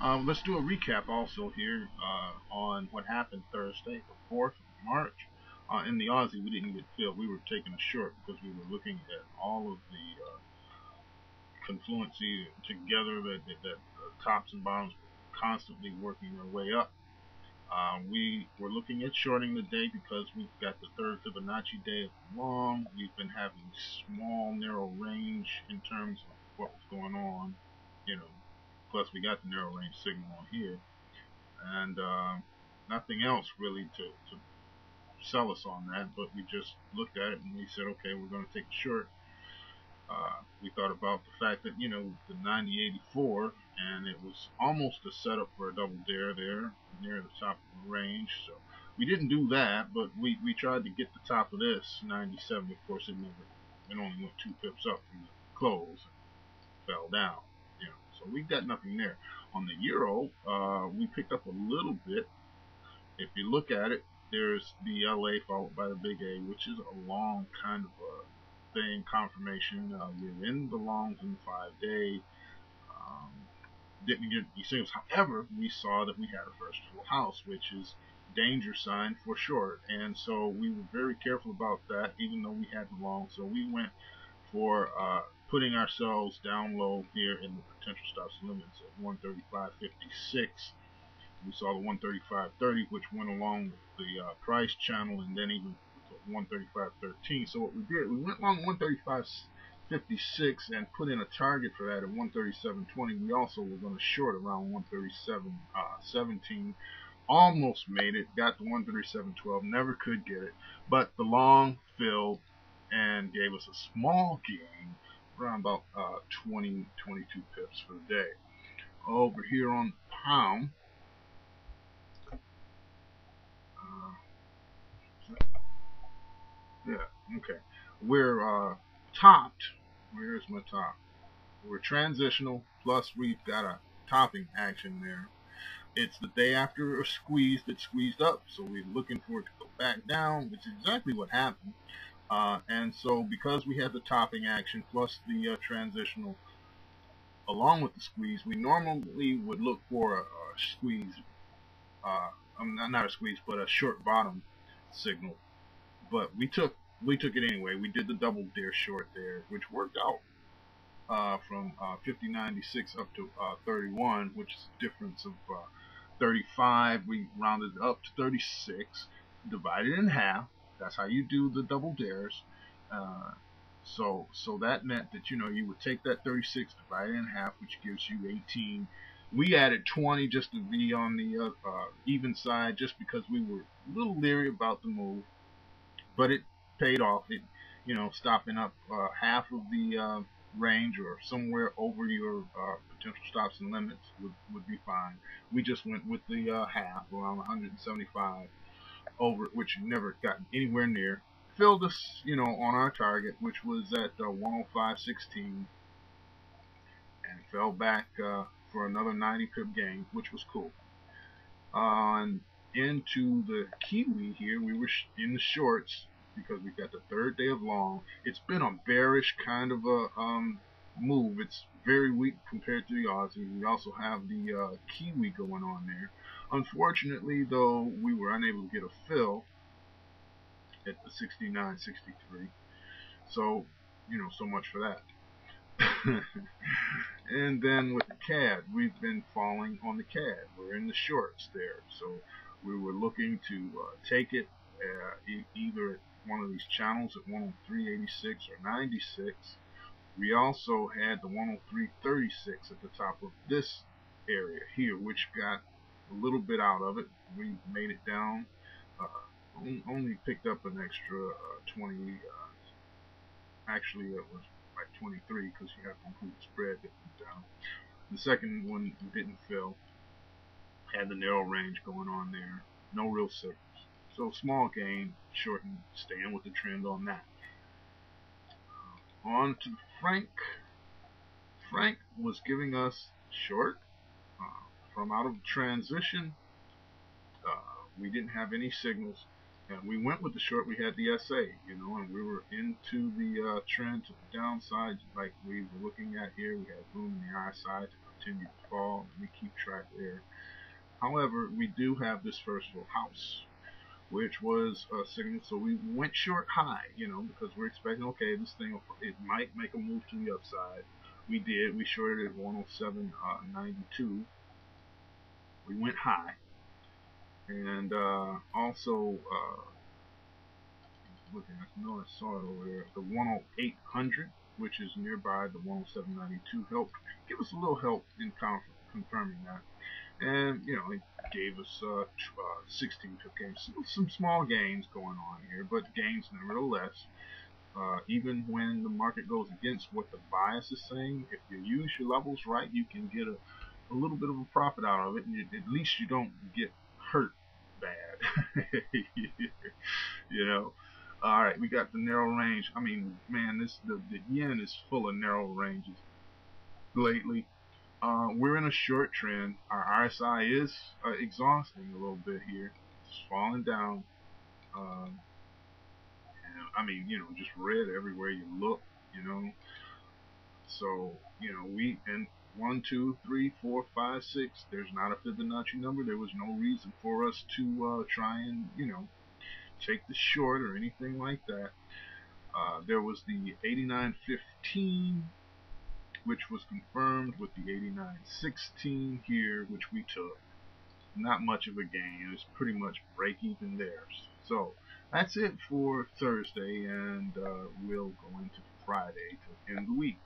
Let's do a recap also here on what happened Thursday, the 4th of March. In the Aussie, we didn't get filled. We were taking a short because we were looking at all of the confluency together that tops and bottoms were constantly working their way up. We were looking at shorting the day because we've got the third Fibonacci day of the long. We've been having small, narrow range in terms of what was going on, you know. Plus, we got the narrow range signal on here, and nothing else really to sell us on that. But we just looked at it and we said, okay, we're going to take a short. We thought about the fact that, the 9084, and it was almost a setup for a double dare there near the top of the range. So we didn't do that, but we tried to get the top of this 97. Of course, it only went 2 pips up from the close and fell down. So we got nothing there. On the euro, we picked up a little bit. If you look at it, there's the LA followed by the big A, which is a long kind of thing, confirmation. We're in the longs in the 5-day. Didn't get any signals. However, we saw that we had a first full house, which is danger sign for short. And so we were very careful about that, even though we had the long. So we went for putting ourselves down low here in the potential stops and limits at 135.56. We saw the 135.30, which went along with the price channel, and then even 135.13. So what we did, we went along 135.56 and put in a target for that at 137.20. We also were going to short around 137.17. Almost made it, got to 137.12, never could get it, but the long filled and gave us a small gain around about 22 pips for the day. Over here on the pound, yeah, okay, we're topped. Where's my top? We're transitional, plus we've got a topping action there. It's the day after a squeeze that squeezed up, so we're looking for it to go back down, which is exactly what happened. And so because we had the topping action plus the transitional along with the squeeze, we normally would look for a squeeze, not a squeeze, but a short bottom signal. But we took it anyway. We did the double dare short there, which worked out from 50.96 up to 31, which is a difference of 35. We rounded up to 36, divided in half. That's how you do the double dares. So that meant that you would take that 36 divided in half, which gives you 18. We added 20 just to be on the even side, just because we were a little leery about the move, but it paid off. It stopping up half of the range or somewhere over your potential stops and limits would be fine. We just went with the half, around 175 over, which never got anywhere near. Filled us, on our target, which was at 105.16, and fell back for another 90 pip gain, which was cool. Into the Kiwi here, we were in the shorts because we've got the third day of long. It's been a bearish kind of a move. It's very weak compared to the Aussie. We also have the Kiwi going on there. Unfortunately, though, we were unable to get a fill at the 69.63. So, so much for that. And then with the CAD, we've been falling on the CAD. We're in the shorts there. So we were looking to take it either at one of these channels at 103.86 or 96. We also had the 103.36 at the top of this area here, which got a little bit out of it. We made it down. Only picked up an extra 20. Actually, it was like 23 because you have to include the spread that went down. The second one didn't fill. Had the narrow range going on there. No real signals. So small gain, short, and staying with the trend on that. On to Frank. Frank was giving us short from out of transition. We didn't have any signals. And we went with the short. We had the SA, and we were into the trend to the downside, like we were looking at here. We had room in the RSI to continued to fall. Let me keep track there. However, we do have this first little house, which was a signal. So we went short high, because we're expecting, okay, this thing, it might make a move to the upside. We did. We shorted at 107.92. We went high, and also looking, I know I saw it over there. The 10800, which is nearby the 107.92, helped give us a little help in confirming that. And it gave us 16 pip gains. Some small gains going on here, but gains nevertheless. Even when the market goes against what the bias is saying, if you use your levels right, you can get a little bit of a profit out of it, and at least you don't get hurt bad. All right, we got the narrow range. I mean, man, the yen is full of narrow ranges lately. We're in a short trend. Our RSI is exhausting a little bit here. It's falling down. And, I mean, just red everywhere you look, So, we, and 1, 2, 3, 4, 5, 6, there's not a Fibonacci number. There was no reason for us to try and, take the short or anything like that. There was the 89.15, which was confirmed with the 89.16 here, which we took. Not much of a gain. It's pretty much break even there. So that's it for Thursday, and we'll go into Friday to end the week.